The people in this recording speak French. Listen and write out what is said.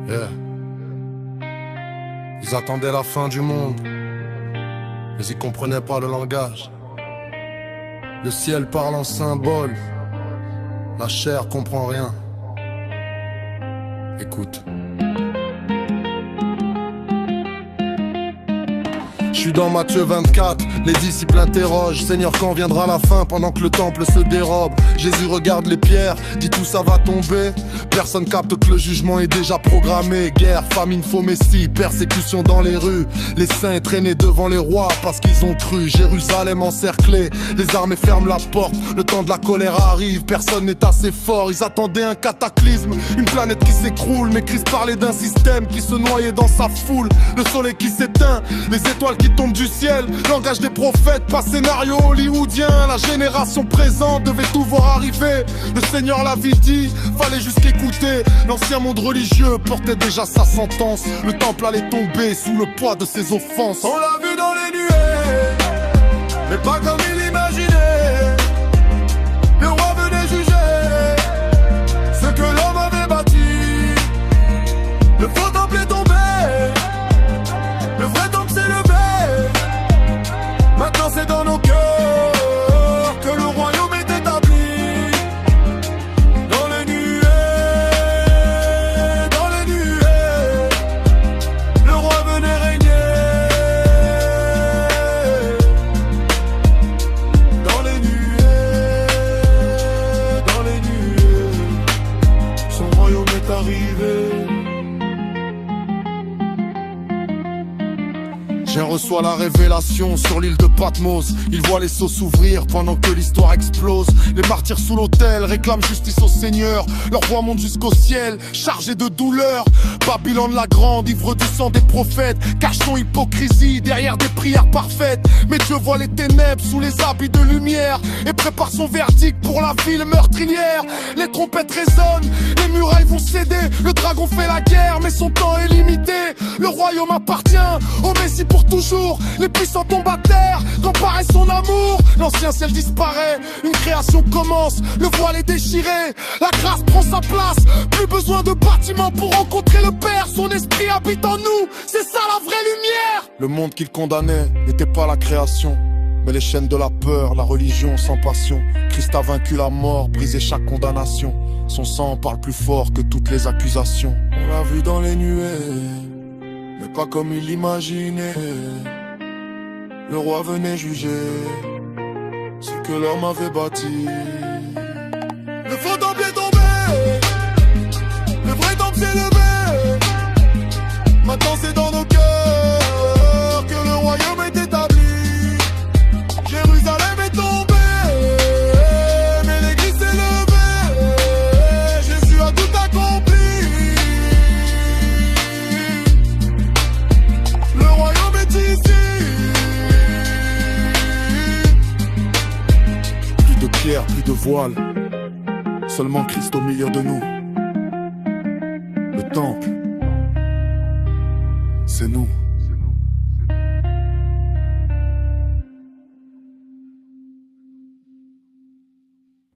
Yeah. Ils attendaient la fin du monde, mais ils comprenaient pas le langage. Le ciel parle en symbole, la chair comprend rien. Écoute. Je suis dans Matthieu 24, les disciples interrogent Seigneur, quand viendra la fin pendant que le temple se dérobe? Jésus regarde les pierres, dit tout ça va tomber. Personne capte que le jugement est déjà programmé. Guerre, famine, faux messie, persécution dans les rues. Les saints traînés devant les rois parce qu'ils ont cru. Jérusalem encerclée, les armées ferment la porte. Le temps de la colère arrive, personne n'est assez fort. Ils attendaient un cataclysme, une planète qui s'écroule. Mais Christ parlait d'un système qui se noyait dans sa foule. Le soleil qui s'éteint, les étoiles qui tombent du ciel. Langage des prophètes, pas scénario hollywoodien. La génération présente devait tout voir arriver. Le Seigneur l'avait dit, fallait juste l'écouter. L'ancien monde religieux portait déjà sa sentence. Le temple allait tomber sous le poids de ses offenses. On l'a vu dans les nuées, mais pas comme il imaginait. Le roi venait juger ce que l'homme avait bâti. Le faux temple est tombé, le vrai temple s'est levé. Maintenant c'est dans nos cœurs que le royaume est établi. Dans les nuées, le roi venait régner. Dans les nuées, son royaume est arrivé. J'ai reçoit la révélation sur l'île de Patmos. Il voit les seaux s'ouvrir pendant que l'histoire explose. Les martyrs sous l'autel réclament justice au Seigneur. Leur voix monte jusqu'au ciel, chargé de douleur. Babylone la grande, ivre du sang des prophètes, cache son hypocrisie derrière des prières parfaites. Mais Dieu voit les ténèbres sous les habits de lumière et prépare son verdict pour la ville meurtrière. Les trompettes résonnent, les murailles vont céder. Le dragon fait la guerre, mais son temps est limité. Le royaume appartient au Messie pour toujours. Les puissants tombent à terre quand paraît son amour. L'ancien ciel disparaît, une création commence. Le voile est déchiré, la grâce prend sa place. Plus besoin de bâtiments pour rencontrer le Père. Son esprit habite en nous, c'est ça la vraie lumière. Le monde qu'il condamnait n'était pas la création, mais les chaînes de la peur, la religion sans passion. Christ a vaincu la mort, brisé chaque condamnation. Son sang parle plus fort que toutes les accusations. On l'a vu dans les nuées, mais pas comme il l'imaginait. Le roi venait juger ce que l'homme avait bâti. Le faux temple est tombé, le vrai temple s'est levé. Maintenant c'est dans nos cœurs que le royaume est établi. Jérusalem est tombée, mais l'église s'est levée. Jésus a tout accompli. Le royaume est ici. Plus de pierre, plus de voile, seulement Christ au milieu de nous. Le temple, c'est nous.